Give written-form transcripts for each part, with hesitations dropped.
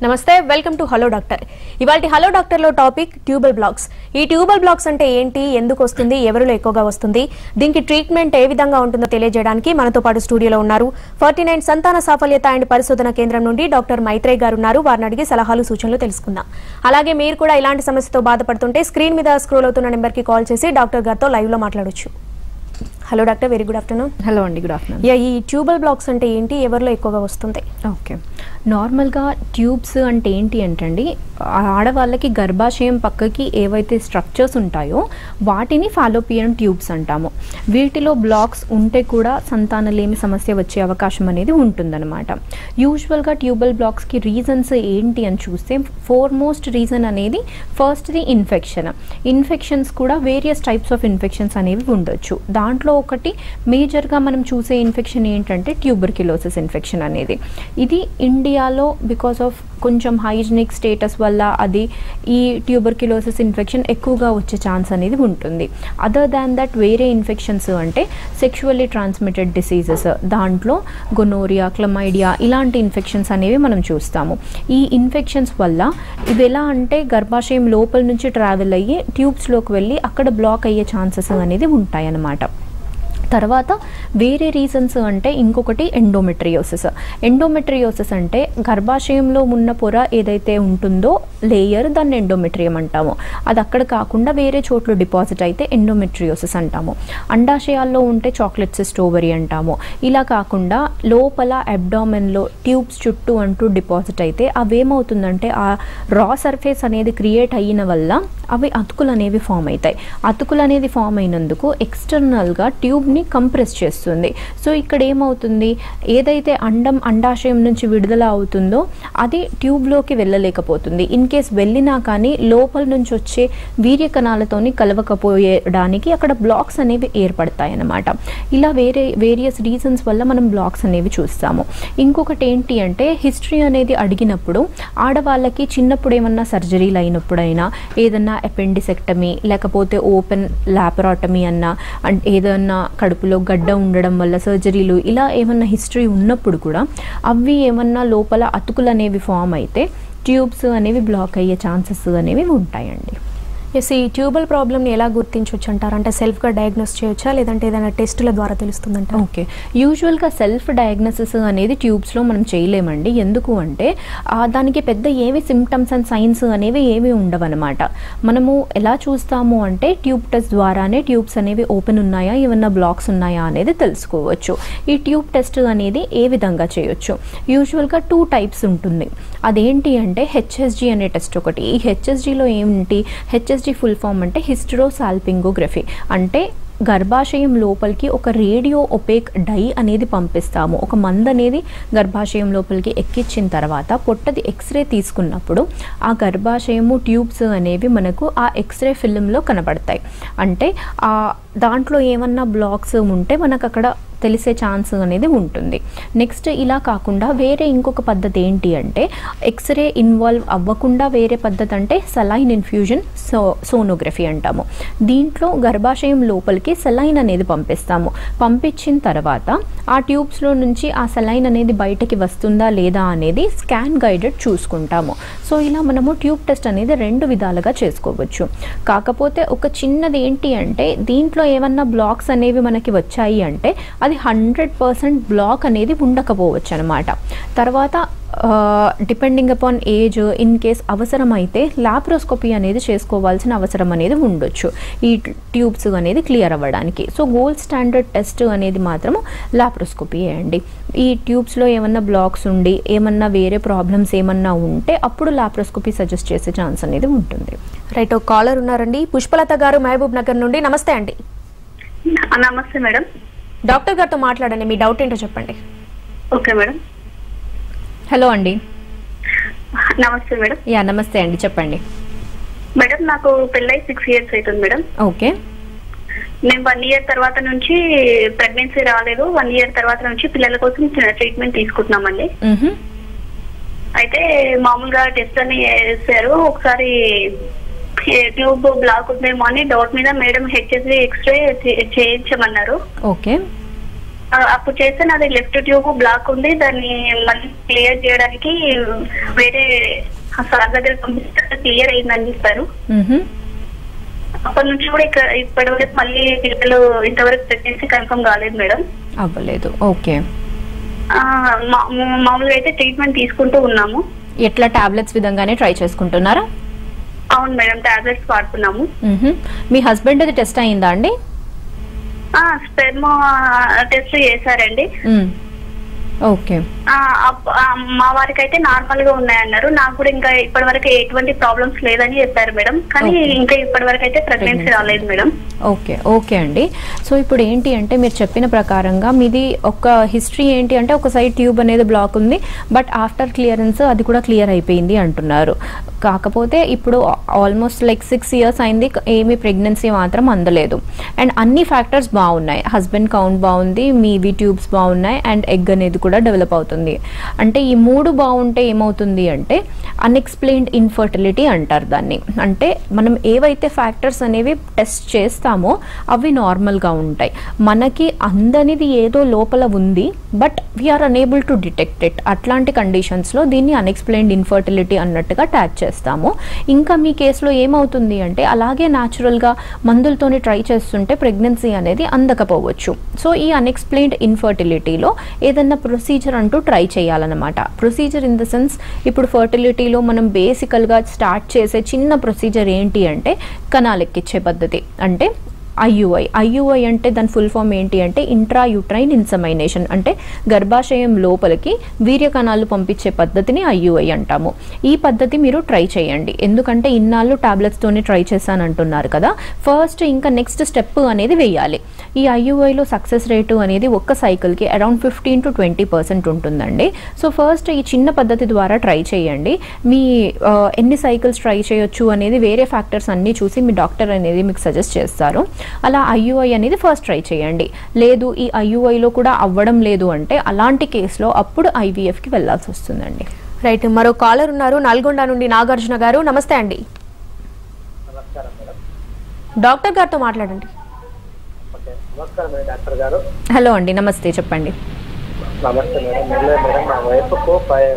నమస్తే welcome to hello doctor. ఇవాల్టి hello doctor లో టాపిక్ ట్యూబల్ బ్లాక్స్. ఈ ట్యూబల్ బ్లాక్స్ అంటే ఏంటి, ఎందుకు వస్తుంది, ఎవరిలో ఎక్కువగా వస్తుంది, దీనికి ట్రీట్మెంట్ ఏ విధంగా ఉంటుందో తెలియజేయడానికి మనతో పాటు స్టూడియోలో ఉన్నారు 49 సంతాన సాఫల్యత అండ్ పరిశోధన కేంద్రం నుండి డాక్టర్ మైత్రేయ్ గారు ఉన్నారు. వారిని అడిగి సలహాలు సూచనలు తెలుసుకుందాం. అలాగే మీరు కూడా ఇలాంటి సమస్యతో బాధపడుతుంటే స్క్రీన్ మీద స్క్రోల్ అవుతున్న నెంబర్ కి కాల్ చేసి డాక్టర్ గారితో లైవ్ లో మాట్లాడొచ్చు. Hello doctor, very good afternoon. Hello అండి, గుడ్ ఆఫ్టర్నూన్. ఈ ట్యూబల్ బ్లాక్స్ అంటే ఏంటి, ఎవరిలో ఎక్కువగా వస్తుంది? ఓకే, నార్మల్గా ట్యూబ్స్ అంటే ఏంటి అంటండి, ఆడవాళ్ళకి గర్భాశయం పక్కకి ఏవైతే స్ట్రక్చర్స్ ఉంటాయో వాటిని ఫాలోపియన్ ట్యూబ్స్ అంటాము. వీటిలో బ్లాక్స్ ఉంటే కూడా సంతానలేమి సమస్య వచ్చే అవకాశం అనేది ఉంటుందన్నమాట. యూజువల్గా ట్యూబల్ బ్లాక్స్కి రీజన్స్ ఏంటి అని చూస్తే ఫోర్మోస్ట్ రీజన్ అనేది ఫస్ట్ది ఇన్ఫెక్షన్స్ కూడా వేరియస్ టైప్స్ ఆఫ్ ఇన్ఫెక్షన్స్ అనేవి ఉండొచ్చు. దాంట్లో ఒకటి మేజర్గా మనం చూసే ఇన్ఫెక్షన్ ఏంటంటే ట్యూబర్క్యులోసిస్ ఇన్ఫెక్షన్ అనేది. ఇది ఇండియాలో బికాస్ ఆఫ్ కొంచెం హైజీనిక్ స్టేటస్ వల్ల అది ఈ ట్యూబర్క్యులోసిస్ ఇన్ఫెక్షన్ ఎక్కువగా వచ్చే ఛాన్స్ అనేది ఉంటుంది. అదర్ దాన్ దట్ వేరే ఇన్ఫెక్షన్స్ అంటే సెక్షువల్లీ ట్రాన్స్మిటెడ్ డిసీజెస్, దాంట్లో గొనోరియా, క్లమైడియా ఇలాంటి ఇన్ఫెక్షన్స్ అనేవి మనం చూస్తాము. ఈ ఇన్ఫెక్షన్స్ వల్ల ఇవి ఎలా అంటే గర్భాశయం లోపల నుంచి ట్రావెల్ అయ్యి ట్యూబ్స్లోకి వెళ్ళి అక్కడ బ్లాక్ అయ్యే ఛాన్సెస్ అనేది ఉంటాయన్నమాట. తర్వాత వేరే రీజన్స్ అంటే ఇంకొకటి ఎండోమెట్రియోసిస్ అంటే గర్భాశయంలో ఉన్న పొర ఏదైతే ఉంటుందో లేయర్, దాన్ని ఎండోమెట్రియం అంటాము. అది అక్కడ కాకుండా వేరే చోట్ల డిపాజిట్ అయితే ఎండోమెట్రియోసిస్ అంటాము. అండాశయాల్లో ఉంటే చాక్లెట్ సిస్ట్ ఓవరీ అంటాము. ఇలా కాకుండా లోపల అబ్డామెన్లో ట్యూబ్స్ చుట్టూ అంటూ డిపాజిట్ అయితే అవేమవుతుందంటే ఆ రా సర్ఫేస్ అనేది క్రియేట్ అయిన వల్ల అవి అతుకులు అనేవి ఫామ్ అవుతాయి. అతుకులు అనేది ఫామ్ అయినందుకు ఎక్స్టర్నల్గా ట్యూబ్ని కంప్రెస్ చేస్తుంది. సో ఇక్కడ ఏమవుతుంది, ఏదైతే అండాశయం నుంచి విడుదల అవుతుందో అది ట్యూబ్లోకి వెళ్ళలేకపోతుంది. ఇన్ కేస్ వెళ్ళినా కానీ లోపల నుంచి వచ్చే వీర్య కణాలతోని కలవకపోయడానికి అక్కడ బ్లాక్స్ అనేవి ఏర్పడతాయి అన్నమాట. ఇలా వేరియస్ రీజన్స్ వల్ల మనం బ్లాక్స్ అనేవి చూస్తాము. ఇంకొకటి ఏంటి అంటే హిస్టరీ అనేది అడిగినప్పుడు ఆడవాళ్ళకి చిన్నప్పుడు ఏమన్నా సర్జరీలు అయినప్పుడైనా, ఏదన్నా అపెండిసెక్టమీ లేకపోతే ఓపెన్ లాపరాటమీ అన్నా, ఏదన్నా కడుపులో గడ్డ ఉండడం వల్ల సర్జరీలు ఇలా ఏమన్నా హిస్టరీ ఉన్నప్పుడు కూడా అవి ఏమన్నా లోపల అతుకులు అనేవి ఫామ్ అయితే ట్యూబ్స్ అనేవి బ్లాక్ అయ్యే ఛాన్సెస్ అనేవి ఉంటాయండి. ఈ ట్యూబల్ ప్రాబ్లమ్ని ఎలా గుర్తించవచ్చు అంటారు? అంటే సెల్ఫ్గా డయాగ్నోస్ చేయొచ్చా, లేదంటే ఏదైనా టెస్టుల ద్వారా తెలుస్తుందంట? ఓకే, యూజువల్గా సెల్ఫ్ డయాగ్నోసిస్ అనేది ట్యూబ్స్లో మనం చేయలేమండి. ఎందుకు అంటే దానికి పెద్ద ఏమి సిమ్టమ్స్ అండ్ సైన్స్ అనేవి ఏమి ఉండవన్నమాట. మనము ఎలా చూస్తాము అంటే ట్యూబ్ టెస్ట్ ద్వారానే ట్యూబ్స్ అనేవి ఓపెన్ ఉన్నాయా, ఏమన్నా బ్లాక్స్ ఉన్నాయా అనేది తెలుసుకోవచ్చు. ఈ ట్యూబ్ టెస్ట్ అనేది ఏ విధంగా చేయొచ్చు? యూజువల్గా 2 టైప్స్ ఉంటుంది. అదేంటి అంటే హెచ్ఎస్జి అనే టెస్ట్ ఒకటి. ఈ హెచ్ఎస్జిలో ఏంటి, హెచ్ఎస్జి ఫుల్ ఫామ్ అంటే హిస్టెరోసాల్పింగోగ్రఫీ. అంటే గర్భాశయం లోపలికి ఒక రేడియో ఒపేక్ డై అనేది పంపిస్తాము. ఒక మందు అనేది గర్భాశయం లోపలికి ఎక్కించిన తర్వాత పొట్టది ఎక్స్రే తీసుకున్నప్పుడు ఆ గర్భాశయము ట్యూబ్స్ అనేవి మనకు ఆ ఎక్స్రే ఫిల్మ్లో కనబడతాయి. అంటే దాంట్లో ఏమన్నా బ్లాక్స్ ఉంటే మనకు అక్కడ తెలిసే ఛాన్స్ అనేది ఉంటుంది. నెక్స్ట్ ఇలా కాకుండా వేరే ఇంకొక పద్ధతి ఏంటి అంటే ఎక్స్రే ఇన్వాల్వ్ అవ్వకుండా వేరే పద్ధతి అంటే సెలైన్ ఇన్ఫ్యూజన్ సోనోగ్రఫీ అంటాము. దీంట్లో గర్భాశయం లోపలికి సెలైన్ అనేది పంపిస్తాము. పంపించిన తర్వాత ఆ ట్యూబ్స్లో నుంచి ఆ సెలైన్ అనేది బయటకి వస్తుందా లేదా అనేది స్కాన్ గైడెడ్ చూసుకుంటాము. సో ఇలా మనము ట్యూబ్ టెస్ట్ అనేది 2 విధాలుగా చేసుకోవచ్చు. కాకపోతే ఒక చిన్నది ఏంటి అంటే దీంట్లో ఏమన్నా బ్లాక్స్ అనేవి మనకి వచ్చాయి అంటే అది 100% బ్లాక్ అనేది ఉండకపోవచ్చు అనమాట. తర్వాత depending upon age, in case అవసరమైతే లాప్రోస్కోపీ అనేది చేసుకోవాల్సిన అవసరం అనేది ఉండొచ్చు ఈ ట్యూబ్స్ అనేది క్లియర్ అవ్వడానికి. సో గోల్డ్ స్టాండర్డ్ టెస్ట్ అనేది మాత్రము లాప్రోస్కోపీ అండి. ఈ ట్యూబ్స్లో ఏమన్నా బ్లాక్స్ ఉండి ఏమన్నా వేరే ప్రాబ్లమ్స్ ఏమన్నా ఉంటే అప్పుడు లాప్రోస్కోపీ సజెస్ట్ చేసే ఛాన్స్ అనేది ఉంటుంది. రైట్, ఒక కాలర్ ఉన్నారండి, పుష్పలత గారు, మహబూబ్ నగర్ నుండి. నమస్తే అండి. నమస్తే మేడం. డాక్టర్ గారితో మాట్లాడండి, మీ డౌట్ ఏంటో చెప్పండి. Okay madam. హలో అండి. నమస్తే మేడం. యా నమస్తే అండి, చెప్పండి. మేడం నాకు పెళ్ళై 6 years అవుతుంది మేడం. ఓకే, నేను 1 year తర్వాత నుంచి ప్రెగ్నెన్సీ రాలేదు. 1 year తర్వాత నుంచి పిల్లల కోసం ట్రీట్మెంట్ తీసుకుంటున్నామండి. అయితే మామూలుగా టెస్ట్ అని చేశారు. ఒకసారి ట్యూబ్ బ్లాక్ ఉందేమో అని డౌట్ మీద మేడం హెచ్ఎస్వి ఎక్స్రే చేయించమన్నారు. ఓకే, అప్పుడు చేస్తే నాది లెఫ్ట్ ట్యూబ్ బ్లాక్ ఉంది, దాన్ని మళ్ళీ క్లియర్ చేయడానికి వేరే సార్ దగ్గర పంపిస్తే క్లియర్ అయిందని చెప్పారు. అప్పటి నుంచి కూడా ఇప్పటి వరకు మళ్ళీ పిల్లలు ఇంతవరకు ప్రెగ్నెన్సీ కన్ఫర్మ్ కాలేదు మేడం. అవ్వలేదు. ఓకే. మామూలుగా అయితే ట్రీట్మెంట్ తీసుకుంటూ ఉన్నాము. ఎట్లా టాబ్లెట్స్ విధంగానే ట్రై చేసుకుంటున్నారా? అవును మేడం, టాబ్లెట్స్ వాడుతున్నాము. మీ హస్బెండ్ అది టెస్ట్ అయిందా అండి? స్పెర్మ్ టెస్ట్ చేశారండి. ఓకే. మా వారికి అయితే నార్మల్ గా ఉన్నాయన్నారు. నాకు కూడా ఇంకా ఇప్పటి వరకు ఎటువంటి ప్రాబ్లమ్స్ లేదని చెప్పారు మేడం, కానీ ఇంకా ఇప్పటి వరకు అయితే ప్రెగ్నెన్సీ రాలేదు మేడం. ఓకే. ఓకే అండి. సో ఇప్పుడు ఏంటి అంటే మీరు చెప్పిన ప్రకారంగా మీది ఒక హిస్టరీ ఏంటి అంటే ఒక సైడ్ ట్యూబ్ అనేది బ్లాక్ ఉంది, బట్ ఆఫ్టర్ క్లియరెన్స్ అది కూడా క్లియర్ అయిపోయింది అంటున్నారు. కాకపోతే ఇప్పుడు ఆల్మోస్ట్ లైక్ 6 years అయింది, ఏమీ ప్రెగ్నెన్సీ మాత్రం అందలేదు. అండ్ అన్ని ఫ్యాక్టర్స్ బాగున్నాయి, హస్బెండ్ కౌంట్ బాగుంది, మీవి ట్యూబ్స్ బాగున్నాయి, అండ్ ఎగ్ అనేది కూడా డెవలప్ అవుతుంది. అంటే ఈ 3 బాగుంటే ఏమవుతుంది అంటే అన్ఎక్స్ప్లెయిన్డ్ ఇన్ఫర్టిలిటీ అంటారు దాన్ని. అంటే మనం ఏవైతే ఫ్యాక్టర్స్ అనేవి టెస్ట్ చేస్తామో అవి నార్మల్గా ఉంటాయి, మనకి అందనిది ఏదో లోపల ఉంది, but we are unable to detect it. అట్లాంటి కండిషన్స్లో దీన్ని అన్ఎక్స్ప్లెయిన్డ్ ఇన్ఫర్టిలిటీ అన్నట్టుగా ట్యాగ్ చేస్తాము. ఇంకా మీ కేసులో ఏమవుతుంది అంటే అలాగే న్యాచురల్గా మందులతోని ట్రై చేస్తుంటే ప్రెగ్నెన్సీ అనేది అందకపోవచ్చు. సో ఈ అన్ఎక్స్ప్లెయిన్డ్ ఇన్ఫర్టిలిటీలో ఏదన్నా ప్రొసీజర్ అంటూ ట్రై చేయాలన్నమాట. ప్రొసీజర్ ఇన్ ద సెన్స్ ఇప్పుడు ఫర్టిలిటీలో మనం బేసికల్గా స్టార్ట్ చేసే చిన్న ప్రొసీజర్ ఏంటి అంటే కణాలెక్కించే పద్ధతి, అంటే ఐయుఐ అంటే దాని ఫుల్ ఫామ్ ఏంటి అంటే ఇంట్రాయూట్రైన్ ఇన్సమైనేషన్, అంటే గర్భాశయం లోపలికి వీర్య కణాలు పంపించే పద్ధతిని ఐయుఐ అంటాము. ఈ పద్ధతి మీరు ట్రై చేయండి, ఎందుకంటే ఇన్నాళ్ళు టాబ్లెట్స్తోనే ట్రై చేశానంటున్నారు కదా, ఫస్ట్ ఇంకా నెక్స్ట్ స్టెప్ అనేది వేయాలి. ఈ ఐయుఐలో సక్సెస్ రేటు అనేది ఒక్క సైకిల్కి అరౌండ్ 15 to 20% ఉంటుందండి. సో ఫస్ట్ ఈ చిన్న పద్ధతి ద్వారా ట్రై చేయండి. మీ ఎన్ని సైకిల్స్ ట్రై చేయొచ్చు అనేది వేరే ఫ్యాక్టర్స్ అన్నీ చూసి మీ డాక్టర్ అనేది మీకు సజెస్ట్ చేస్తారు. అలా ఐయుఐ అనేది ఫస్ట్ ట్రై చేయండి. లేదు ఈ ఐయుఐలో కూడా అవ్వడం లేదు అంటే అలాంటి కేసులో అప్పుడు ఐవీఎఫ్కి వెళ్ళాల్సి వస్తుందండి. రైట్. మరో కాలర్ ఉన్నారు నల్గొండ నుండి, నాగార్జున గారు. నమస్తే అండి. డాక్టర్ గారితో మాట్లాడండి. హలో అండి, నమస్తే, చెప్పండి. నమస్తే మేడం. మేడం మా వైఫ్కు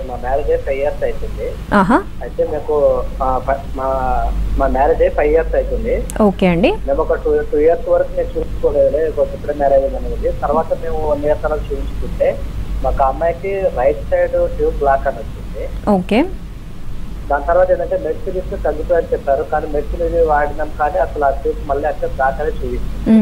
మా మ్యారేజ్ అయ్యి 5 years అవుతుంది. అయితే మీకు మా మ్యారేజ్ అయ్యి 5 years అవుతుంది. ఓకే అండి. మేము ఒక 2 years వరకు నేను చూసుకోలేదు, ఇప్పుడే మ్యారేజ్ అనేది. తర్వాత మేము 1 year తర్వాత చూపించుకుంటే మాకు అమ్మాయికి రైట్ సైడ్ ట్యూబ్ బ్లాక్ అని వచ్చింది. ఓకే. దాని తర్వాత ఏంటంటే మెడిసిన్ ఇస్తే తగ్గుతుందని చెప్పారు, కానీ మెడిసిన్ ఇది వాడినాం కానీ అసలు ఆ ట్యూబ్ మళ్ళీ అక్కడ బ్లాక్ అనేది చూపిస్తుంది.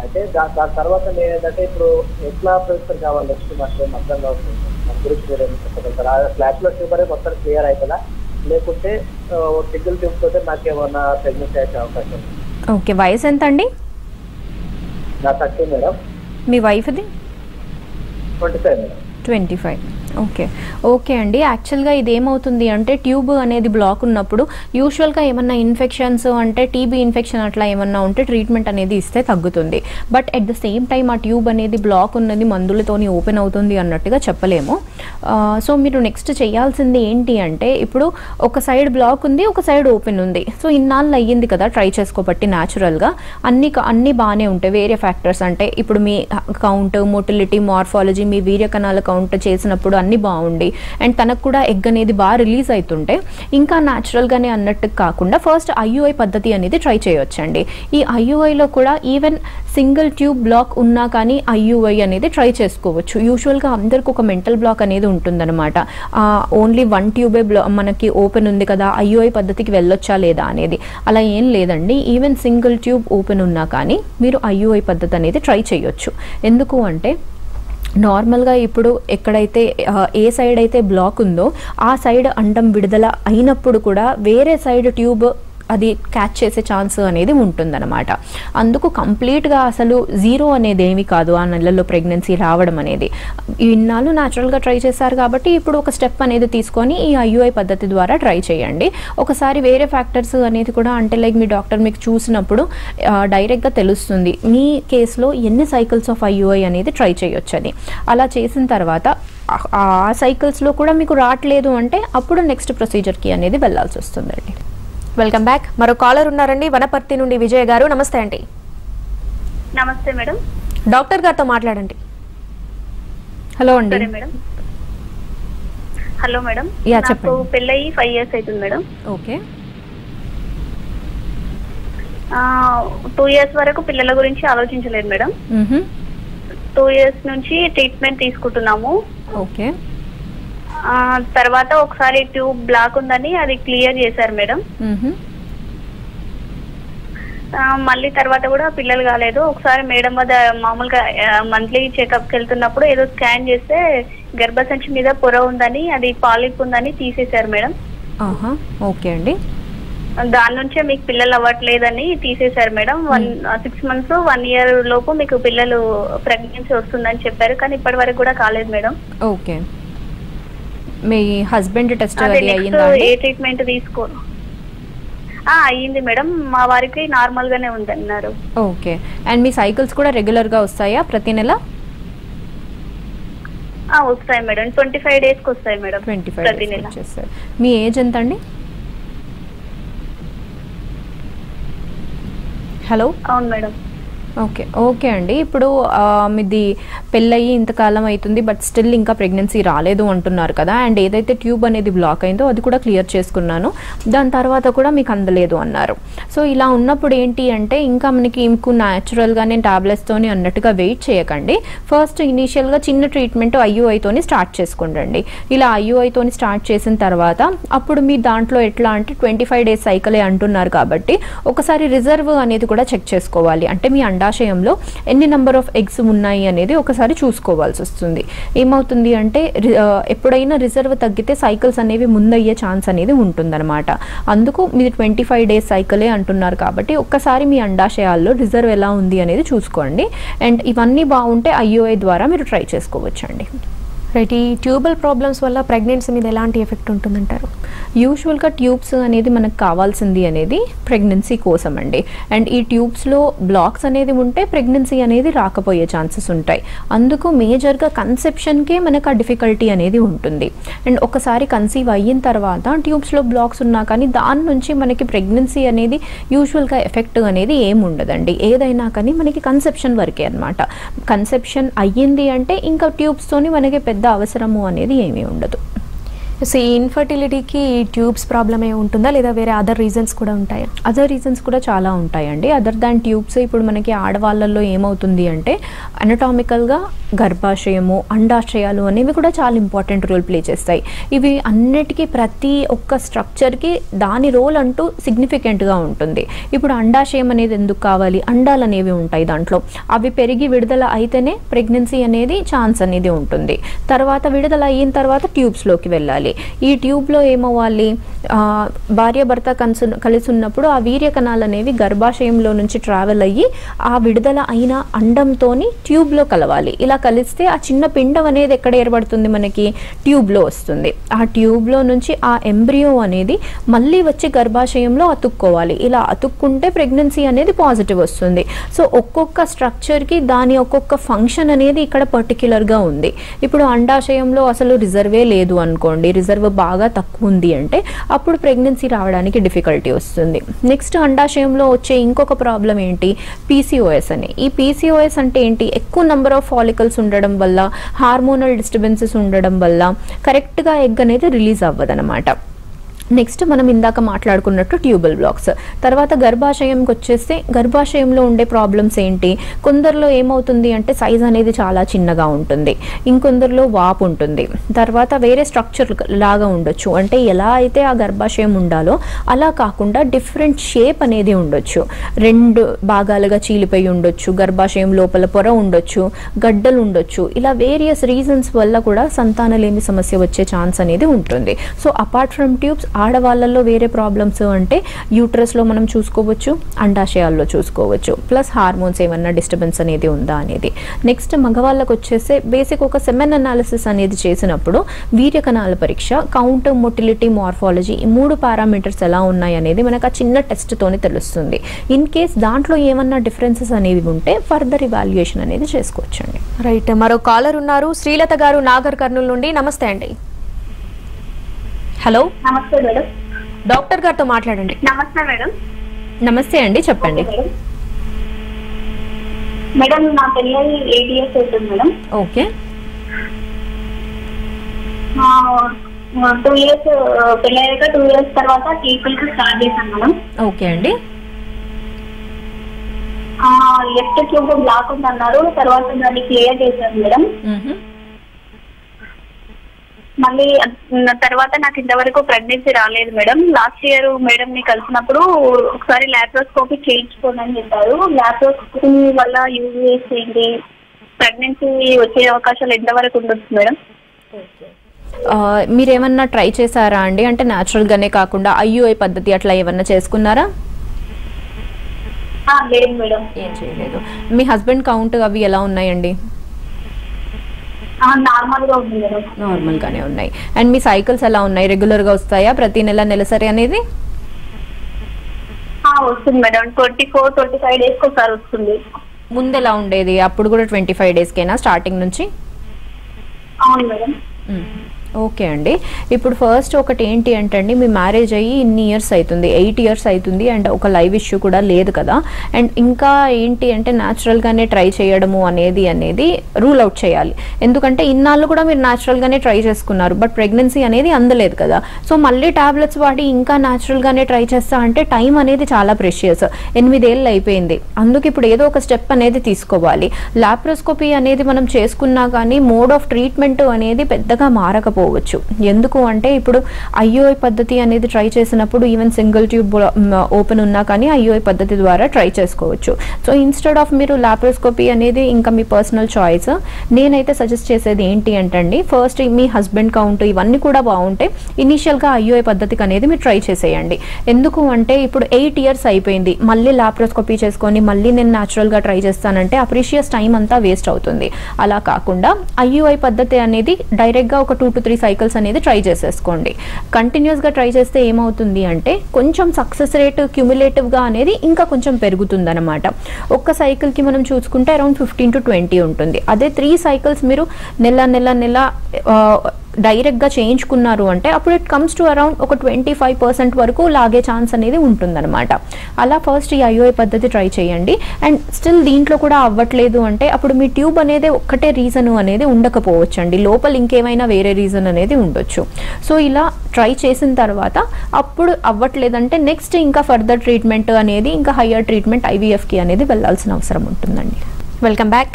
అయితే దాని తర్వాత నేను ఏంటంటే ఇప్పుడు ఎట్లా ప్రొసీజర్ కావాలి నెక్స్ట్ మాకు అర్థంగా అవుతుంది, మన గురించి మీరు చెప్పగలుగుతారు. ఆ ఫ్లాట్ లో ట్యూబ్ అనేది మొత్తం క్లియర్ అవుతుందా, లేకుంటే సింగిల్ ట్యూబ్ తోటే నాకేమన్నా ప్రెగ్నెన్సీ అయితే అవకాశం? ఓకే. వయసు ఎంత అండి? నా 30 మేడం. మీ వైఫ్ది? 25 మేడం. 25. ఓకే. ఓకే అండి. యాక్చువల్గా ఇది ఏమవుతుంది అంటే ట్యూబ్ అనేది బ్లాక్ ఉన్నప్పుడు యూజువల్గా ఏమన్నా ఇన్ఫెక్షన్స్ అంటే టీబీ ఇన్ఫెక్షన్ అట్లా ఏమన్నా ఉంటే ట్రీట్మెంట్ అనేది ఇస్తే తగ్గుతుంది. But at the same time ఆ ట్యూబ్ అనేది బ్లాక్ ఉన్నది మందులతోని ఓపెన్ అవుతుంది అన్నట్టుగా చెప్పలేము. సో మీరు నెక్స్ట్ చేయాల్సింది ఏంటి అంటే ఇప్పుడు ఒక సైడ్ బ్లాక్ ఉంది, ఒక సైడ్ ఓపెన్ ఉంది. సో ఇన్నాళ్ళు అయ్యింది కదా ట్రై చేసుకోబట్టి న్యాచురల్గా అన్నీ బాగానే ఉంటాయి. వేరే ఫ్యాక్టర్స్ అంటే ఇప్పుడు మీ కౌంట్, మోటిలిటీ, మార్ఫాలజీ, మీ వీర్య కణాల కౌంట్ చేసినప్పుడు అన్నీ బాగుండి అండ్ తనకు కూడా ఎగ్ అనేది బాగా రిలీజ్ అవుతుంటే ఇంకా న్యాచురల్గానే అన్నట్టు కాకుండా ఫస్ట్ ఐయుఐ పద్ధతి అనేది ట్రై చేయొచ్చండి. ఈ ఐయుఐలో కూడా ఈవెన్ సింగిల్ ట్యూబ్ బ్లాక్ ఉన్నా కానీ ఐయుఐ అనేది ట్రై చేసుకోవచ్చు. యూజువల్గా అందరికి ఒక మెంటల్ బ్లాక్ అనేది ఉంటుందన్నమాట. ఓన్లీ 1 ట్యూబే మనకి ఓపెన్ ఉంది కదా, ఐయుఐ పద్ధతికి వెళ్ళొచ్చా లేదా అనేది. అలా ఏం లేదండి, ఈవెన్ సింగిల్ ట్యూబ్ ఓపెన్ ఉన్నా కానీ మీరు ఐయుఐ పద్ధతి అనేది ట్రై చేయొచ్చు. ఎందుకు అంటే నార్మల్గా ఇప్పుడు ఎక్కడైతే ఏ సైడ్ అయితే బ్లాక్ ఉందో ఆ సైడ్ అండం విడుదల అయినప్పుడు కూడా వేరే సైడ్ ట్యూబ్ అది క్యాచ్ చేసే ఛాన్స్ అనేది ఉంటుందన్నమాట. అందుకు కంప్లీట్గా అసలు జీరో అనేది ఏమి కాదు ఆ నెలల్లో ప్రెగ్నెన్సీ రావడం అనేది. ఇన్నాళ్ళు న్యాచురల్గా ట్రై చేశారు కాబట్టి ఇప్పుడు ఒక స్టెప్ అనేది తీసుకొని ఈ ఐయుఐ పద్ధతి ద్వారా ట్రై చేయండి. ఒకసారి వేరే ఫ్యాక్టర్స్ అనేది కూడా అంటే లైక్ మీ డాక్టర్ మీకు చూసినప్పుడు డైరెక్ట్గా తెలుస్తుంది మీ కేసులో ఎన్ని సైకిల్స్ ఆఫ్ ఐయుఐ అనేది ట్రై చేయొచ్చు అని. అలా చేసిన తర్వాత ఆ సైకిల్స్లో కూడా మీకు రావట్లేదు అంటే అప్పుడు నెక్స్ట్ ప్రొసీజర్కి అనేది వెళ్ళాల్సి వస్తుందండి. Welcome back. మరో కాలర్ ఉన్నారండి వనపర్తి నుండి, విజయ్ గారు. నమస్తే అండి. నమస్తే మేడం. డాక్టర్ గారితో మాట్లాడండి. హలో అండి. సరే మేడం. Hello madam. యా, నాకు చెప్పండి. పెళ్ళయి 5 years అవుతుంది మేడం. ఓకే. 2 years వరకు పిల్లల గురించి ఆలోచించలేదు మేడం. 2 years నుంచి ట్రీట్మెంట్ తీసుకుంటున్నాము. ఓకే. తర్వాత ఒకసారి ట్యూబ్ బ్లాక్ ఉందని అది క్లియర్ చేశారు మేడం. మళ్ళీ తర్వాత కూడా పిల్లలు కాలేదు. ఒకసారి మేడం వద్ద మామూలుగా మంత్లీ చెకప్కి వెళ్తున్నప్పుడు ఏదో స్కాన్ చేస్తే గర్భసంచి మీద పొర ఉందని, అది పాలిప్ ఉందని తీసేశారు మేడం. ఓకే అండి. దాని నుంచే మీకు పిల్లలు అవ్వట్లేదని తీసేశారు మేడం. 6 months 1 year లోపు మీకు పిల్లలు ప్రెగ్నెన్సీ వస్తుందని చెప్పారు, కానీ ఇప్పటి వరకు కూడా కాలేదు మేడం. ఓకే. మీ హస్బెండ్ టెస్ట్ ఏ ట్రీట్మెంట్ తీసుకోరు? అయ్యింది మేడం. మా వారికి నార్మల్ గానే ఉందన్నారు. ఓకే. అండ్ మీ సైకిల్స్ కూడా రెగ్యులర్ గా వస్తాయా ప్రతి నెల? వస్తాయి మేడం. 25 days కి వస్తాయి మేడం. 25 ప్రతి నెల. మీ ఏజ్ ఎంత అండి? హలో. అవును మేడం. ఓకే. ఓకే అండి. ఇప్పుడు మీది పెళ్ళయి ఇంతకాలం అవుతుంది, బట్ స్టిల్ ఇంకా ప్రెగ్నెన్సీ రాలేదు అంటున్నారు కదా. అండ్ ఏదైతే ట్యూబ్ అనేది బ్లాక్ అయిందో అది కూడా క్లియర్ చేసుకున్నాను, దాని తర్వాత కూడా మీకు అందలేదు అన్నారు. సో ఇలా ఉన్నప్పుడు ఏంటి అంటే ఇంకా మనకి ఇంకో న్యాచురల్గా నేను టాబ్లెట్స్తోని అన్నట్టుగా వెయిట్ చేయకండి. ఫస్ట్ ఇనీషియల్గా చిన్న ట్రీట్మెంట్ ఐయుఐతోని స్టార్ట్ చేసుకోండి. ఇలా ఐయుఐతోని స్టార్ట్ చేసిన తర్వాత అప్పుడు మీ దాంట్లో ఎట్లా అంటే 25 days సైకిలే అంటున్నారు కాబట్టి ఒకసారి రిజర్వ్ అనేది కూడా చెక్ చేసుకోవాలి. అంటే మీ అండాశయంలో ఎన్ని నెంబర్ ఆఫ్ ఎగ్స్ ఉన్నాయి అనేది ఒకసారి చూసుకోవాల్సి వస్తుంది. ఏమవుతుంది అంటే ఎప్పుడైనా రిజర్వ్ తగ్గితే సైకిల్స్ అనేవి ముందయ్యే ఛాన్స్ అనేది ఉంటుందన్నమాట. అందుకు మీరు 25 days సైకిలే అంటున్నారు కాబట్టి ఒక్కసారి మీ అండాశయాల్లో రిజర్వ్ ఎలా ఉంది అనేది చూసుకోండి. అండ్ ఇవన్నీ బాగుంటే ఐయుఐ ద్వారా మీరు ట్రై చేసుకోవచ్చండి. రైట్. ఈ ట్యూబల్ ప్రాబ్లమ్స్ వల్ల ప్రెగ్నెన్సీ మీద ఎలాంటి ఎఫెక్ట్ ఉంటుందంటారు? యూజువల్గా ట్యూబ్స్ అనేది మనకు కావాల్సింది అనేది ప్రెగ్నెన్సీ కోసం అండి. అండ్ ఈ ట్యూబ్స్లో బ్లాక్స్ అనేది ఉంటే ప్రెగ్నెన్సీ అనేది రాకపోయే ఛాన్సెస్ ఉంటాయి. అందుకు మేజర్గా కన్సెప్షన్కే మనకు ఆ డిఫికల్టీ అనేది ఉంటుంది. అండ్ ఒకసారి కన్సీవ్ అయిన తర్వాత ట్యూబ్స్లో బ్లాక్స్ ఉన్నా కానీ దాని నుంచి మనకి ప్రెగ్నెన్సీ అనేది యూజువల్గా ఎఫెక్ట్ అనేది ఏమి ఉండదండి. ఏదైనా కానీ మనకి కన్సెప్షన్ వరకే అనమాట. కన్సెప్షన్ అయ్యింది అంటే ఇంకా ట్యూబ్స్తోని మనకి పెద్ద అవసరము అనేది ఏమీ ఉండదు. సో ఈ ఇన్ఫర్టిలిటీకి ట్యూబ్స్ ప్రాబ్లమే ఉంటుందా లేదా వేరే అదర్ రీజన్స్ కూడా ఉంటాయా? అదర్ రీజన్స్ కూడా చాలా ఉంటాయండి. అదర్ దాన్ ట్యూబ్స్ ఇప్పుడు మనకి ఆడవాళ్ళల్లో ఏమవుతుంది అంటే అనటామికల్గా గర్భాశయము, అండాశయాలు అనేవి కూడా చాలా ఇంపార్టెంట్ రోల్ ప్లే చేస్తాయి. ఇవి అన్నిటికీ ప్రతి ఒక్క స్ట్రక్చర్కి దాని రోల్ అంటూ సిగ్నిఫికెంట్గా ఉంటుంది. ఇప్పుడు అండాశయం అనేది ఎందుకు కావాలి? అండాలు అనేవి ఉంటాయి దాంట్లో, అవి పెరిగి విడుదల అయితేనే ప్రెగ్నెన్సీ అనేది ఛాన్స్ అనేది ఉంటుంది. తర్వాత విడుదల అయిన తర్వాత ట్యూబ్స్లోకి వెళ్ళాలి. ఈ ట్యూబ్లో ఏమవ్వాలి? భార్యాభర్త కలిసి ఉన్నప్పుడు ఆ వీర్య కణాలు అనేవి గర్భాశయంలో నుంచి ట్రావెల్ అయ్యి ఆ విడుదల అయిన అండంతోని ట్యూబ్లో కలవాలి. ఇలా కలిస్తే ఆ చిన్న పిండం అనేది ఎక్కడ ఏర్పడుతుంది? మనకి ట్యూబ్లో వస్తుంది. ఆ ట్యూబ్లో నుంచి ఆ ఎంబ్రియో అనేది మళ్ళీ వచ్చి గర్భాశయంలో అతుక్కోవాలి. ఇలా అతుక్కుంటే ప్రెగ్నెన్సీ అనేది పాజిటివ్ వస్తుంది. సో ఒక్కొక్క స్ట్రక్చర్కి దాని ఒక్కొక్క ఫంక్షన్ అనేది ఇక్కడ పర్టిక్యులర్గా ఉంది. ఇప్పుడు అండాశయంలో అసలు రిజర్వే లేదు అనుకోండి, రిజర్వ్ బాగా తక్కువ ఉంది అంటే అప్పుడు ప్రెగ్నెన్సీ రావడానికి డిఫికల్టీ వస్తుంది. నెక్స్ట్ అండాశయంలో వచ్చే ఇంకొక ప్రాబ్లం ఏంటి? పీసీఓఎస్ అని. ఈ పీసీఓఎస్ అంటే ఏంటి? ఎక్కువ నెంబర్ ఆఫ్ ఫాలికల్స్ ఉండడం వల్ల, హార్మోనల్ డిస్టర్బెన్సెస్ ఉండడం వల్ల కరెక్ట్గా ఎగ్ అనేది రిలీజ్ అవ్వదన్నమాట. నెక్స్ట్ మనం ఇందాక మాట్లాడుకున్నట్టు ట్యూబల్ బ్లాక్స్. తర్వాత గర్భాశయంకి వచ్చేస్తే గర్భాశయంలో ఉండే ప్రాబ్లమ్స్ ఏంటి? కొందరిలో ఏమవుతుంది అంటే సైజ్ అనేది చాలా చిన్నగా ఉంటుంది, ఇంకొందరిలో వాపు ఉంటుంది, తర్వాత వేరే స్ట్రక్చర్ లాగా ఉండొచ్చు. అంటే ఎలా అయితే ఆ గర్భాశయం ఉండాలో అలా కాకుండా డిఫరెంట్ షేప్ అనేది ఉండొచ్చు. 2 భాగాలుగా చీలిపోయి ఉండొచ్చు, గర్భాశయం లోపల పొర ఉండొచ్చు, గడ్డలు ఉండొచ్చు. ఇలా వేరియస్ రీజన్స్ వల్ల కూడా సంతానలేమి సమస్య వచ్చే ఛాన్స్ అనేది ఉంటుంది. సో అపార్ట్ ఫ్రమ్ ట్యూబ్స్ ఆడవాళ్ళల్లో వేరే ప్రాబ్లమ్స్ అంటే యూట్రస్లో మనం చూసుకోవచ్చు, అండాశయాల్లో చూసుకోవచ్చు, ప్లస్ హార్మోన్స్ ఏమన్నా డిస్టర్బెన్స్ అనేది ఉందా అనేది. నెక్స్ట్ మగవాళ్ళకు వచ్చేస్తే బేసిక్ ఒక సెమెన్ అనాలిసిస్ అనేది చేసినప్పుడు వీర్య కణాల పరీక్ష, కౌంట్, మొటిలిటీ, మార్ఫాలజీ ఈ 3 పారామీటర్స్ ఎలా ఉన్నాయి అనేది మనకు ఆ చిన్న టెస్ట్తోనే తెలుస్తుంది. ఇన్ కేస్ దాంట్లో ఏమన్నా డిఫరెన్సెస్ అనేవి ఉంటే ఫర్దర్ ఇవాల్యుయేషన్ అనేది చేసుకోవచ్చండి. రైట్. మరో కాలర్ ఉన్నారు, శ్రీలత గారు నాగర్ కర్నూలు నుండి. నమస్తే అండి. హలో. నమస్తే మేడం. డాక్టర్ గారితో మాట్లాడండి. నమస్తే మేడం. నమస్తే అండి, చెప్పండి. మేడం నా పెళ్ళి 8 years అవుతుంది మేడం. ఓకే. 2 years పెళ్ళయ్యాక 2 years తర్వాత ట్రీట్మెంట్ స్టార్ట్ చేశాను మేడం. ఓకే అండి. లెఫ్ట్ ట్యూబ్ బ్లాక్ ఉందన్నారు, తర్వాత దాన్ని క్లియర్ చేశాను మేడం. మళ్ళీ తర్వాత నాకు ఇంతవరకు ప్రెగ్నెన్సీ రాలేదు మేడం. లాస్ట్ ఇయర్ మేడం ని కలిసినప్పుడు ఒకసారి లాప్రోస్కోపీ చేయించుకోండి అని చెప్పారు. లాప్రోస్కోపీ వల్ల యూజ్ ఏంటి, ప్రెగ్నెన్సీ వచ్చే అవకాశాలు ఎంతవరకు ఉండొచ్చు మేడం? మీరేమన్నా ట్రై చేశారా అండి? అంటే న్యాచురల్ గానే కాకుండా IUI పద్ధతి అట్లా ఏమన్నా చేసుకున్నారా? లేదు మేడం, ఏం చేయలేదు. మీ హస్బెండ్ కౌంట్ అవి ఎలా ఉన్నాయండి? నార్మల్ గా ఉంది మేడం. నార్మల్ గానే ఉన్నాయి. అండ్ మీ సైకిల్స్ ఎలా ఉన్నాయి? రెగ్యులర్ గా వస్తాయా ప్రతి నెల నెలసరి అనేది? వస్తుంది మేడం, 24-25 days ఒకసారి వస్తుంది. ముందు ఎలా ఉండేది? అప్పుడు కూడా 25 days కేనా స్టార్టింగ్ నుంచి? అవును మేడం. ఓకే అండి. ఇప్పుడు ఫస్ట్ ఒకటి ఏంటి అంటే అండి, మీ మ్యారేజ్ అయ్యి ఇన్ని ఇయర్స్ అవుతుంది, 8 years అవుతుంది, అండ్ ఒక లైవ్ ఇష్యూ కూడా లేదు కదా. అండ్ ఇంకా ఏంటి అంటే న్యాచురల్గానే ట్రై చేయడము అనేది రూల్ అవుట్ చేయాలి. ఎందుకంటే ఇన్నాళ్ళు కూడా మీరు న్యాచురల్గానే ట్రై చేసుకున్నారు, బట్ ప్రెగ్నెన్సీ అనేది అందలేదు కదా. సో మళ్ళీ టాబ్లెట్స్ వాడి ఇంకా న్యాచురల్గానే ట్రై చేస్తా అంటే టైం అనేది చాలా ప్రెషియస్. 8 ఏళ్ళు అయిపోయింది. అందుకు ఇప్పుడు ఏదో ఒక స్టెప్ అనేది తీసుకోవాలి. లాప్రోస్కోపీ అనేది మనం చేసుకున్నా కానీ మోడ్ ఆఫ్ ట్రీట్మెంట్ అనేది పెద్దగా మారకపోవచ్చు. ఎందుకు అంటే ఇప్పుడు IUI పద్ధతి అనేది ట్రై చేసినప్పుడు ఈవెన్ సింగిల్ ట్యూబ్ ఓపెన్ ఉన్నా కానీ IUI పద్ధతి ద్వారా ట్రై చేసుకోవచ్చు. సో ఇన్స్టెడ్ ఆఫ్ మీరు లాప్రోస్కోపీ అనేది ఇంకా మీ పర్సనల్ చాయిస్. నేనైతే సజెస్ట్ చేసేది ఏంటి అంటే అండి, ఫస్ట్ మీ హస్బెండ్ కౌంట్ ఇవన్నీ కూడా బాగుంటే ఇనీషియల్గా IUI పద్ధతికి అనేది మీరు ట్రై చేసేయండి. ఎందుకు అంటే ఇప్పుడు 8 years అయిపోయింది, మళ్ళీ లాప్రోస్కోపీ చేసుకొని మళ్ళీ నేను న్యాచురల్గా ట్రై చేస్తానంటే ఆ ప్రీషియస్ టైం అంతా వేస్ట్ అవుతుంది. అలా కాకుండా IUI పద్ధతి అనేది డైరెక్ట్గా ఒక 2 to 3 cycles అనేది ట్రై చేసేసుకోండి. కంటిన్యూస్గా ట్రై చేస్తే ఏమవుతుంది అంటే కొంచెం సక్సెస్ రేట్ క్యూములేటివ్గా అనేది ఇంకా కొంచెం పెరుగుతుంది అనమాట. ఒక్క సైకిల్కి మనం చూసుకుంటే అరౌండ్ 15 to 20 ఉంటుంది. అదే 3 cycles మీరు నెల డైరెక్ట్గా చేయించుకున్నారు అంటే అప్పుడు ఇట్ కమ్స్ టు అరౌండ్ ఒక 25% వరకు లాగే ఛాన్స్ అనేది ఉంటుందన్నమాట. అలా ఫస్ట్ ఈ IUI పద్ధతి ట్రై చేయండి. అండ్ స్టిల్ దీంట్లో కూడా అవ్వట్లేదు అంటే అప్పుడు మీ ట్యూబ్ అనేది ఒక్కటే రీజన్ అనేది ఉండకపోవచ్చు అండి, లోపల ఇంకేమైనా వేరే రీజన్ అనేది ఉండొచ్చు. సో ఇలా ట్రై చేసిన తర్వాత అప్పుడు అవ్వట్లేదంటే నెక్స్ట్ ఇంకా ఫర్దర్ ట్రీట్మెంట్ అనేది ఇంకా హయ్యర్ ట్రీట్మెంట్ IVFకి అనేది వెళ్ళాల్సిన అవసరం ఉంటుందండి. Welcome back.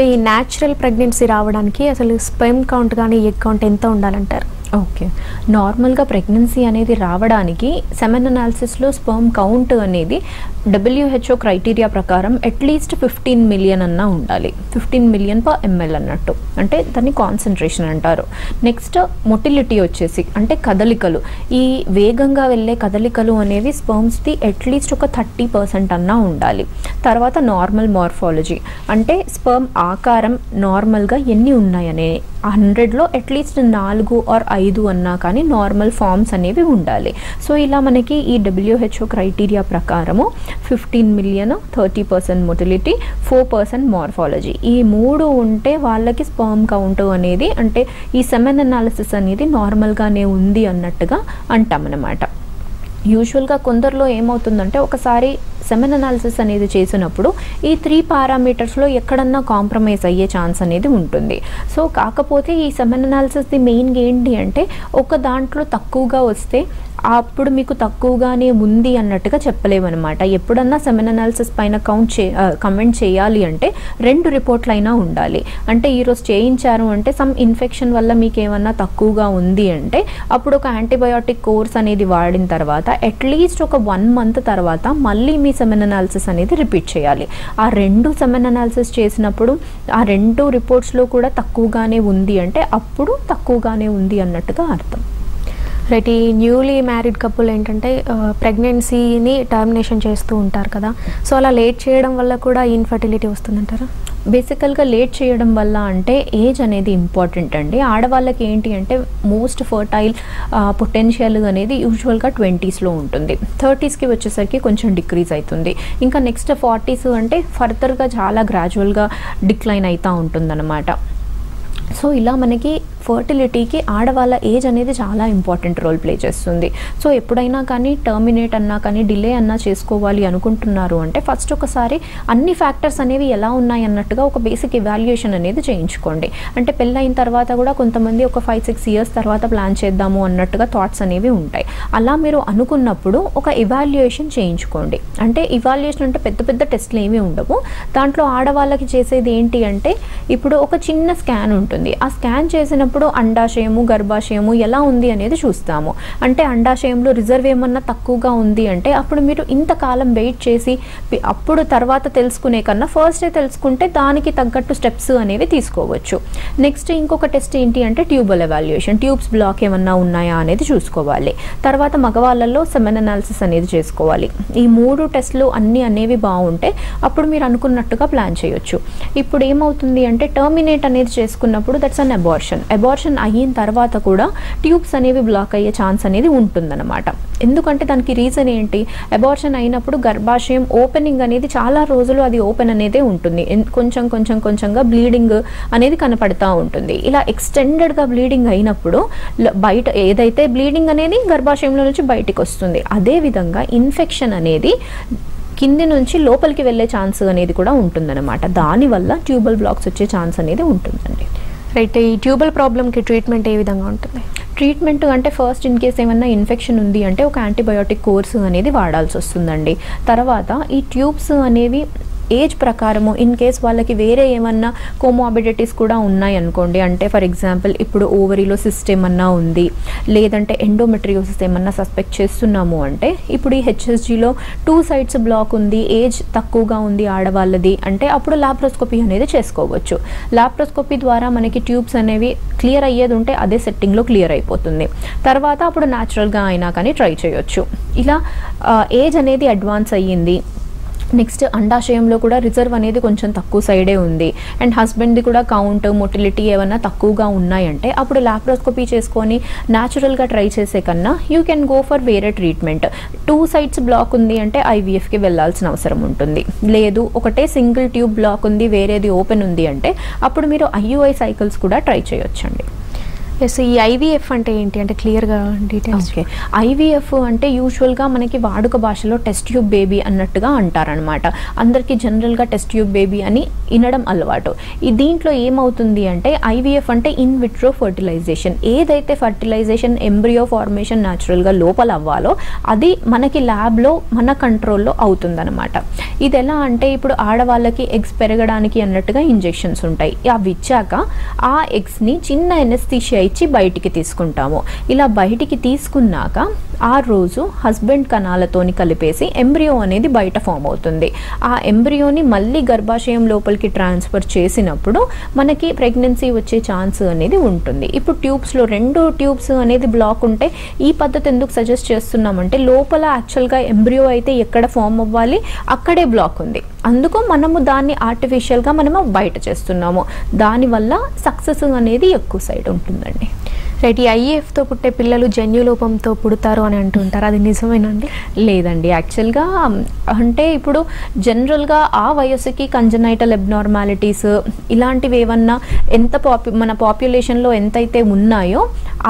ఈ న్యాచురల్ ప్రెగ్నెన్సీ రావడానికి అసలు స్పెర్మ్ కౌంట్ కానీ ఎగ్ కౌంట్ ఎంత ఉండాలంటారు? ఓకే, నార్మల్గా ప్రెగ్నెన్సీ అనేది రావడానికి సెమెన్ అనాలిసిస్లో స్పర్మ్ కౌంట్ అనేది WHO క్రైటీరియా ప్రకారం అట్లీస్ట్ 15 million అన్నా ఉండాలి. 15 million per ml అన్నట్టు, అంటే దాన్ని కాన్సన్ట్రేషన్ అంటారు. నెక్స్ట్ మొటిలిటీ వచ్చేసి అంటే కదలికలు, ఈ వేగంగా వెళ్ళే కదలికలు అనేవి స్పర్మ్స్ది అట్లీస్ట్ ఒక 30% అన్నా ఉండాలి. తర్వాత నార్మల్ మార్ఫాలజీ అంటే స్పర్మ్ ఆకారం నార్మల్గా ఎన్ని ఉన్నాయనే 100లో అట్లీస్ట్ 4 or 5 అన్నా కానీ నార్మల్ ఫార్మ్స్ అనేవి ఉండాలి. సో ఇలా మనకి ఈ WHO క్రైటీరియా ప్రకారము 15 million, 30% మొటిలిటీ, 4% మార్ఫాలజీ, ఈ 3 ఉంటే వాళ్ళకి స్పర్మ్ కౌంట్ అనేది అంటే ఈ సెమెన్ అనాలిసిస్ అనేది నార్మల్గానే ఉంది అన్నట్టుగా అంటామన్నమాట. యూజువల్గా కొందరిలో ఏమవుతుందంటే ఒకసారి సెమెన్ అనాలిసిస్ అనేది చేసినప్పుడు ఈ 3 parametersలో ఎక్కడన్నా కాంప్రమైజ్ అయ్యే ఛాన్స్ అనేది ఉంటుంది. సో కాకపోతే ఈ సెమెన్ అనాలిసిస్ది మెయిన్గా ఏంటి అంటే ఒక దాంట్లో తక్కువగా వస్తే అప్పుడు మీకు తక్కువగానే ఉంది అన్నట్టుగా చెప్పలేమన్నమాట. ఎప్పుడన్నా సెమెన్ అనాలిసిస్ పైన కమెంట్ చేయాలి అంటే 2 రిపోర్ట్లు అయినా ఉండాలి. అంటే ఈరోజు చేయించారు అంటే సమ్ ఇన్ఫెక్షన్ వల్ల మీకు ఏమన్నా తక్కువగా ఉంది అంటే అప్పుడు ఒక యాంటీబయాటిక్ కోర్స్ అనేది వాడిన తర్వాత అట్లీస్ట్ ఒక 1 month తర్వాత మళ్ళీ మీ సెమెన్ అనాలిసిస్ అనేది రిపీట్ చేయాలి. ఆ 2 సెమెన్ అనాలిసిస్ చేసినప్పుడు ఆ 2 రిపోర్ట్స్లో కూడా తక్కువగానే ఉంది అంటే అప్పుడు తక్కువగానే ఉంది అన్నట్టుగా అర్థం. రైట్. ఈ న్యూలీ మ్యారీడ్ కపుల్ ఏంటంటే ప్రెగ్నెన్సీని టర్మినేషన్ చేస్తూ ఉంటారు కదా, సో అలా లేట్ చేయడం వల్ల కూడా ఇన్ఫర్టిలిటీ వస్తుందంటారా? బేసికల్గా లేట్ చేయడం వల్ల అంటే ఏజ్ అనేది ఇంపార్టెంట్ అండి. ఆడవాళ్ళకి ఏంటి అంటే మోస్ట్ ఫర్టైల్ పొటెన్షియల్ అనేది యూజువల్గా 20sలో ఉంటుంది. 30sకి వచ్చేసరికి కొంచెం డిక్రీజ్ అవుతుంది. ఇంకా నెక్స్ట్ 40s అంటే ఫర్దర్గా చాలా గ్రాడ్యువల్గా డిక్లైన్ అవుతూ ఉంటుందన్నమాట. సో ఇలా మనకి ఫర్టిలిటీకి ఆడవాళ్ళ ఏజ్ అనేది చాలా ఇంపార్టెంట్ రోల్ ప్లే చేస్తుంది. సో ఎప్పుడైనా కానీ టర్మినేట్ అన్నా కానీ డిలే అన్నా చేసుకోవాలి అనుకుంటున్నారు అంటే ఫస్ట్ ఒకసారి అన్ని ఫ్యాక్టర్స్ అనేవి ఎలా ఉన్నాయి అన్నట్టుగా ఒక బేసిక్ ఇవాల్యుయేషన్ అనేది చేయించుకోండి. అంటే పెళ్ళైన తర్వాత కూడా కొంతమంది ఒక 5-6 ఇయర్స్ తర్వాత ప్లాన్ చేద్దాము అన్నట్టుగా థాట్స్ అనేవి ఉంటాయి. అలా మీరు అనుకున్నప్పుడు ఒక ఇవాల్యుయేషన్ చేయించుకోండి. అంటే ఇవాల్యుయేషన్ అంటే పెద్ద పెద్ద టెస్ట్లు ఏమీ ఉండవు. దాంట్లో ఆడవాళ్ళకి చేసేది ఏంటి అంటే ఇప్పుడు ఒక చిన్న స్కాన్ ఉంటుంది. ఆ స్కాన్ చేసినప్పుడు అండాశయము గర్భాశయము ఎలా ఉంది అనేది చూస్తాము. అంటే అండాశయంలో రిజర్వ్ ఏమన్నా తక్కువగా ఉంది అంటే అప్పుడు మీరు ఇంతకాలం వెయిట్ చేసి అప్పుడు తర్వాత తెలుసుకునే కన్నా ఫస్టే తెలుసుకుంటే దానికి తగ్గట్టు స్టెప్స్ అనేవి తీసుకోవచ్చు. నెక్స్ట్ ఇంకొక టెస్ట్ ఏంటి అంటే ట్యూబల్ ఎవాల్యుయేషన్. ట్యూబ్స్ బ్లాక్ ఏమన్నా ఉన్నాయా అనేది చూసుకోవాలి. తర్వాత మగవాళ్ళల్లో సెమెన్ అనాలిసిస్ అనేది చేసుకోవాలి. ఈ 3 టెస్ట్లు అన్నీ అనేవి బాగుంటే అప్పుడు మీరు అనుకున్నట్టుగా ప్లాన్ చేయొచ్చు. ఇప్పుడు ఏమవుతుంది అంటే టర్మినేట్ అనేది చేసుకున్నప్పుడు దట్స్ అన్ అబార్షన్. అబార్షన్ అయిన తర్వాత కూడా ట్యూబ్స్ అనేవి బ్లాక్ అయ్యే ఛాన్స్ అనేది ఉంటుందన్నమాట. ఎందుకంటే దానికి రీజన్ ఏంటి, అబార్షన్ అయినప్పుడు గర్భాశయం ఓపెనింగ్ అనేది చాలా రోజులు అది ఓపెన్ అనేది ఉంటుంది. కొంచెంగా బ్లీడింగ్ అనేది కనపడతా ఉంటుంది. ఇలా ఎక్స్టెండెడ్గా బ్లీడింగ్ అయినప్పుడు బయట ఏదైతే బ్లీడింగ్ అనేది గర్భాశయంలో నుంచి బయటికి వస్తుంది. అదేవిధంగా ఇన్ఫెక్షన్ అనేది కింది నుంచి లోపలికి వెళ్ళే ఛాన్స్ అనేది కూడా ఉంటుందన్నమాట. దానివల్ల ట్యూబల్ బ్లాక్స్ వచ్చే ఛాన్స్ అనేది ఉంటుందండి. రైట్. ఈ ట్యూబల్ ప్రాబ్లమ్కి ట్రీట్మెంట్ ఏ విధంగా ఉంటుంది? ట్రీట్మెంట్ అంటే ఫస్ట్ ఇన్ కేస్ ఏమన్నా ఇన్ఫెక్షన్ ఉంది అంటే ఒక యాంటీబయోటిక్ కోర్సు అనేది వాడాల్సి వస్తుందండి. తర్వాత ఈ ట్యూబ్స్ అనేవి ఏజ్ ప్రకారము ఇన్ కేస్ వాళ్ళకి వేరే ఏమన్నా కోమార్బిడిటీస్ కూడా ఉన్నాయి అనుకోండి. అంటే ఫర్ ఎగ్జాంపుల్ ఇప్పుడు ఓవరీలో సిస్ట్ ఏమన్నా ఉంది, లేదంటే ఎండోమెట్రియోసిస్ ఏమన్నా సస్పెక్ట్ చేస్తున్నాము అంటే ఇప్పుడు ఈ హెచ్ఎస్జీలో 2 సైడ్స్ బ్లాక్ ఉంది, ఏజ్ తక్కువగా ఉంది ఆడవాళ్ళది అంటే అప్పుడు లాప్రోస్కోపీ అనేది చేసుకోవచ్చు. లాప్రోస్కోపీ ద్వారా మనకి ట్యూబ్స్ అనేవి క్లియర్ అయ్యేది ఉంటే అదే సెట్టింగ్లో క్లియర్ అయిపోతుంది. తర్వాత అప్పుడు న్యాచురల్గా అయినా కానీ ట్రై చేయొచ్చు. ఇలా ఏజ్ అనేది అడ్వాన్స్ అయ్యింది. నెక్స్ట్ అండాశయంలో కూడా రిజర్వ్ అనేది కొంచెం తక్కువ సైడే ఉంది అండ్ హస్బెండ్ది కూడా కౌంట్ మొటిలిటీ ఏమన్నా తక్కువగా ఉన్నాయంటే అప్పుడు లాప్రోస్కోపీ చేసుకొని న్యాచురల్గా ట్రై చేసే కన్నా యూ కెన్ గో ఫర్ వేరే ట్రీట్మెంట్. 2 సైడ్స్ బ్లాక్ ఉంది అంటే ఐవీఎఫ్కి వెళ్ళాల్సిన అవసరం ఉంటుంది. లేదు ఒకటే సింగిల్ ట్యూబ్ బ్లాక్ ఉంది వేరేది ఓపెన్ ఉంది అంటే అప్పుడు మీరు ఐయుఐ సైకిల్స్ కూడా ట్రై చేయొచ్చండి. ఎస్, ఈ ఐవీఎఫ్ అంటే ఏంటి అంటే క్లియర్గా డీటెయిల్స్? ఓకే, ఐవీఎఫ్ అంటే యూజువల్గా మనకి వాడుక భాషలో టెస్ట్ ట్యూబ్ బేబీ అన్నట్టుగా అంటారనమాట. అందరికీ జనరల్గా టెస్ట్ ట్యూబ్ బేబీ అని వినడం అలవాటు. దీంట్లో ఏమవుతుంది అంటే ఐవీఎఫ్ అంటే ఇన్ విట్రో ఫర్టిలైజేషన్. ఏదైతే ఫర్టిలైజేషన్ ఎంబ్రియో ఫార్మేషన్ న్యాచురల్గా లోపల అవ్వాలో అది మనకి ల్యాబ్లో మన కంట్రోల్లో అవుతుందన్నమాట. ఇది ఎలా అంటే ఇప్పుడు ఆడవాళ్ళకి ఎగ్స్ పెరగడానికి అన్నట్టుగా ఇంజెక్షన్స్ ఉంటాయి. అవి ఇచ్చాక ఆ ఎగ్స్ని చిన్న ఎనెస్థీషియా ఇచ్చి బయటికి తీసుకుంటాము. ఇలా బయటికి తీసుకున్నాక ఆ రోజు హస్బెండ్ కణాలతోని కలిపేసి ఎంబ్రియో అనేది బయట ఫామ్ అవుతుంది. ఆ ఎంబ్రియోని మళ్ళీ గర్భాశయం లోపలికి ట్రాన్స్ఫర్ చేసినప్పుడు మనకి ప్రెగ్నెన్సీ వచ్చే ఛాన్స్ అనేది ఉంటుంది. ఇప్పుడు ట్యూబ్స్లో 2 ట్యూబ్స్ అనేది బ్లాక్ ఉంటే ఈ పద్ధతి ఎందుకు సజెస్ట్ చేస్తున్నామంటే లోపల యాక్చువల్గా ఎంబ్రియో అయితే ఎక్కడ ఫామ్ అవ్వాలి అక్కడే బ్లాక్ ఉంది. అందుకు మనము దాన్ని ఆర్టిఫిషియల్గా మనము బయట చేస్తున్నాము. దానివల్ల సక్సెస్ అనేది ఎక్కువ సైడ్ ఉంటుందండి. రైట్. ఈ ఐఏఎఫ్తో పుట్టే పిల్లలు జన్యులోపంతో పుడతారు అని అంటుంటారు, అది నిజమేనండి? లేదండి, యాక్చువల్గా అంటే ఇప్పుడు జనరల్గా ఆ వయసుకి కంజనైటల్ అబ్నార్మాలిటీస్ ఇలాంటివి ఏమన్నా మన పాపులేషన్లో ఎంతైతే ఉన్నాయో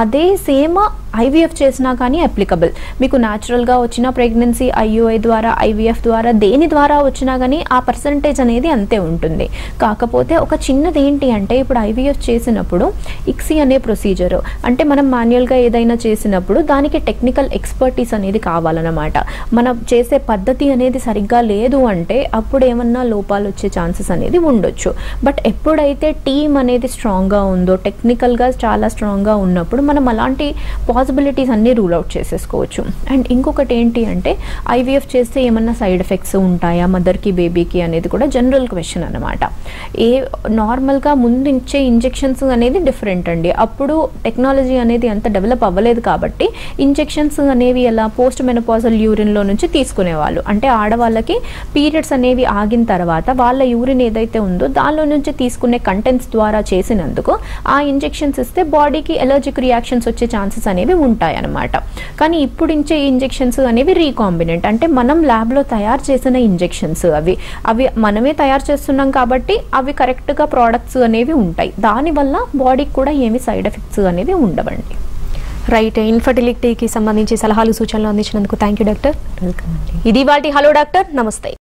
అదే సేమ్ ఐవీఎఫ్ చేసినా కానీ అప్లికబుల్. మీకు న్యాచురల్గా వచ్చిన ప్రెగ్నెన్సీ ఐయుఐ ద్వారా ఐవీఎఫ్ ద్వారా దేని ద్వారా వచ్చినా కానీ ఆ పర్సంటేజ్ అనేది అంతే ఉంటుంది. కాకపోతే ఒక చిన్నది ఏంటి అంటే ఇప్పుడు ఐవీఎఫ్ చేసినప్పుడు ఇక్సీ అనే ప్రొసీజర్ అంటే మనం మాన్యువల్గా ఏదైనా చేసినప్పుడు దానికి టెక్నికల్ ఎక్స్పర్టీస్ అనేది కావాలన్నమాట. మనం చేసే పద్ధతి అనేది సరిగ్గా లేదు అంటే అప్పుడు ఏమన్నా లోపాలు వచ్చే ఛాన్సెస్ అనేది ఉండొచ్చు. బట్ ఎప్పుడైతే టీమ్ అనేది స్ట్రాంగ్గా ఉందో టెక్నికల్గా చాలా స్ట్రాంగ్గా ఉన్నప్పుడు మనం అలాంటి పాసిబిలిటీస్ అన్నీ రూల్ అవుట్ చేసేసుకోవచ్చు. అండ్ ఇంకొకటి ఏంటి అంటే ఐవీఎఫ్ చేస్తే ఏమన్నా సైడ్ ఎఫెక్ట్స్ ఉంటాయా మదర్కి బేబీకి అనేది కూడా జనరల్ క్వశ్చన్ అనమాట. నార్మల్గా ముందు ఇచ్చే ఇంజెక్షన్స్ అనేది డిఫరెంట్ అండి. అప్పుడు టెక్నాలజీ అనేది అంత డెవలప్ అవ్వలేదు కాబట్టి ఇంజెక్షన్స్ అనేవి ఎలా పోస్ట్ మెనోపాజల్ యూరిన్లో నుంచి తీసుకునేవాళ్ళు. అంటే ఆడవాళ్ళకి పీరియడ్స్ అనేవి ఆగిన తర్వాత వాళ్ళ యూరిన్ ఏదైతే ఉందో దానిలో నుంచి తీసుకునే కంటెంట్స్ ద్వారా చేసినందుకు ఆ ఇంజెక్షన్స్ ఇస్తే బాడీకి ఎలర్జిక్ రియాక్షన్స్ వచ్చే ఛాన్సెస్ అనేవి ఉంటాయి అన్నమాట. కానీ ఇప్పుడు ఇచ్చే ఇంజెక్షన్స్ అనేవి రీకాంబినెంట్, అంటే మనం ల్యాబ్లో తయారు చేసిన ఇంజెక్షన్స్ అవి మనమే తయారు చేస్తున్నాం కాబట్టి అవి కరెక్ట్గా ప్రోడక్ట్స్ అనేవి ఉంటాయి. దానివల్ల బాడీకి కూడా ఏమి సైడ్ ఎఫెక్ట్స్ అనేవి ఉండవండి. రైట్. ఇన్ఫర్టిలిటీకి సంబంధించి సలహాలు సూచనలు అందించినందుకు థ్యాంక్ యూ డాక్టర్. వెల్కమ్ అండి. ఇది వాటి హలో డాక్టర్. నమస్తే.